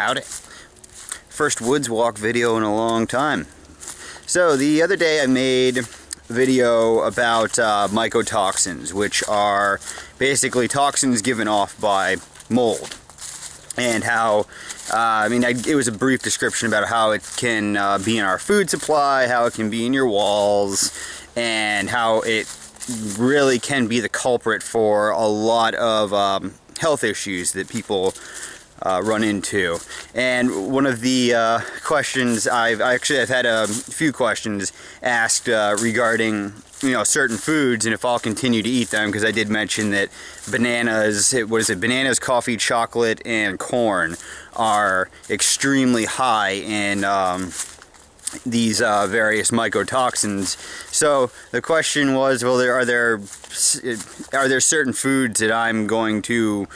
Howdy. First woods walk video in a long time. So the other day I made a video about mycotoxins, which are basically toxins given off by mold. And how, it was a brief description about how it can be in our food supply, how it can be in your walls, and how it really can be the culprit for a lot of health issues that people run into. And one of the questions I've had a few questions asked regarding certain foods and if I'll continue to eat them, because I did mention that bananas, bananas, coffee, chocolate, and corn are extremely high in these various mycotoxins. So the question was, well, are there certain foods that I'm going to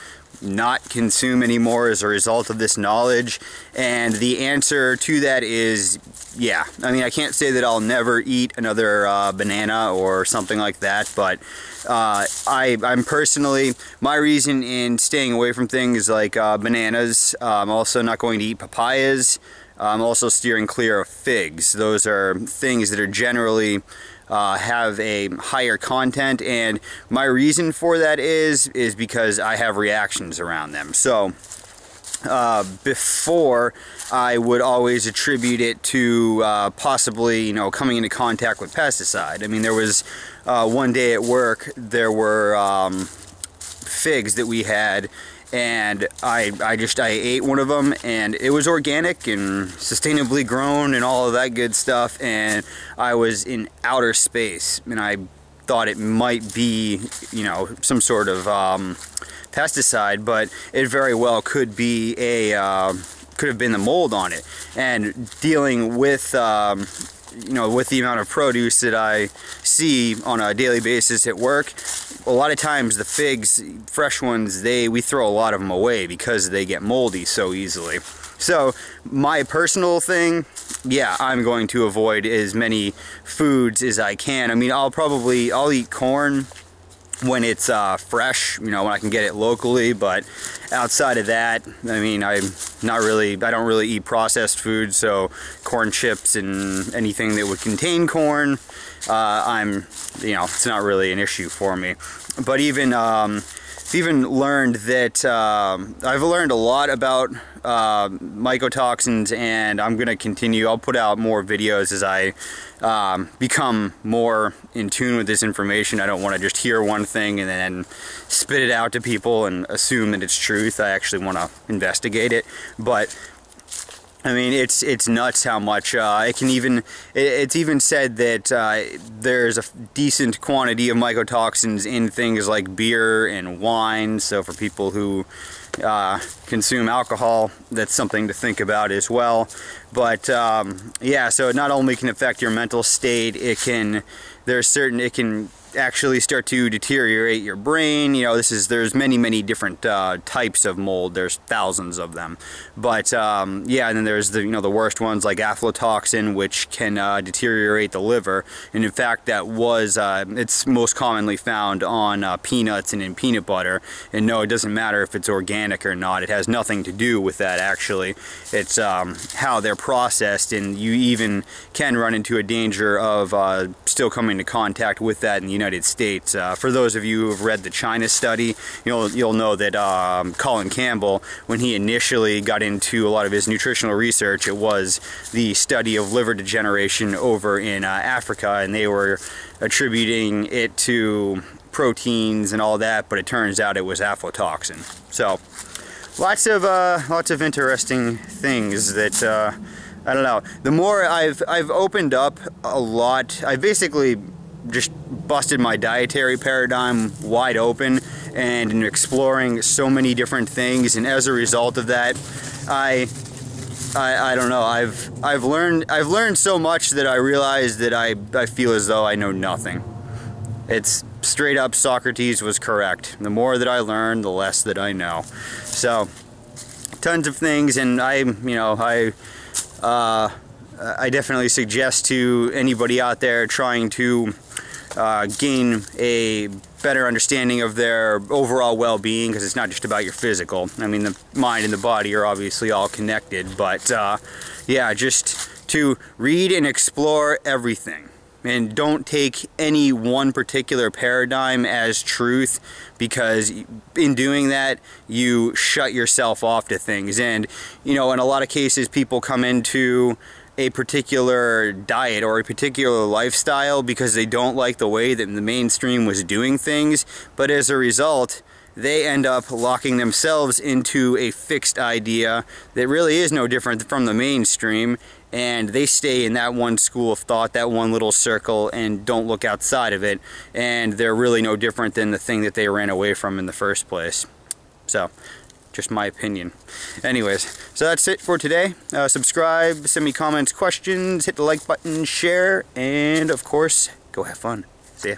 not consume anymore as a result of this knowledge? And the answer to that is yeah. I can't say that I'll never eat another banana or something like that, but I'm personally, my reason in staying away from things like bananas, I'm also not going to eat papayas. I'm also steering clear of figs. Those are things that are generally have a higher content, and my reason for that is because I have reactions around them. So before, I would always attribute it to possibly coming into contact with pesticide. There was one day at work, there were figs that we had, and I ate one of them, and it was organic and sustainably grown and all of that good stuff, and I was in outer space, and I thought it might be some sort of pesticide, but it very well could be could have been the mold on it. And dealing with with the amount of produce that I see on a daily basis at work, a lot of times the figs, fresh ones, we throw a lot of them away because they get moldy so easily. So my personal thing, yeah, I'm going to avoid as many foods as I can. I'll eat corn when it's fresh, when I can get it locally, but outside of that, I don't really eat processed food, so corn chips and anything that would contain corn, it's not really an issue for me. But even learned that I've learned a lot about mycotoxins, and I'm going to continue. I'll put out more videos as I become more in tune with this information. I don't want to just hear one thing and then spit it out to people and assume that it's truth. I actually want to investigate it. But it's nuts how much it's even said that there's a decent quantity of mycotoxins in things like beer and wine. So for people who consume alcohol, that's something to think about as well. But yeah, so it not only can affect your mental state, it can actually start to deteriorate your brain. There's many different types of mold. There's thousands of them, but yeah, and then there's the worst ones like aflatoxin, which can deteriorate the liver. And in fact, it's most commonly found on peanuts and in peanut butter. And no, it doesn't matter if it's organic or not. It has nothing to do with that, actually. It's how they're processed, and you even can run into a danger of still coming into contact with that in the United States. For those of you who have read the China study, you'll know that Colin Campbell, when he initially got into a lot of his nutritional research, it was the study of liver degeneration over in Africa, and they were attributing it to proteins and all that, but it turns out it was aflatoxin. So lots of interesting things that I don't know. The more I've opened up a lot, I basically just busted my dietary paradigm wide open and in exploring so many different things, and as a result of that, I don't know, I've learned so much that I realize that I feel as though I know nothing. It's straight up, Socrates was correct. The more that I learn, the less that I know. So tons of things, and I definitely suggest to anybody out there trying to gain a better understanding of their overall well-being, because it's not just about your physical. I mean, the mind and the body are obviously all connected, but yeah, just to read and explore everything. And don't take any one particular paradigm as truth, because in doing that, you shut yourself off to things. And, you know, in a lot of cases, people come into a particular diet or a particular lifestyle because they don't like the way that the mainstream was doing things, but as a result, they end up locking themselves into a fixed idea that really is no different from the mainstream, and they stay in that one school of thought, that one little circle, and don't look outside of it, and they're really no different than the thing that they ran away from in the first place. So, just my opinion. Anyways, so that's it for today. Subscribe, send me comments, questions, hit the like button, share, and of course, go have fun. See ya.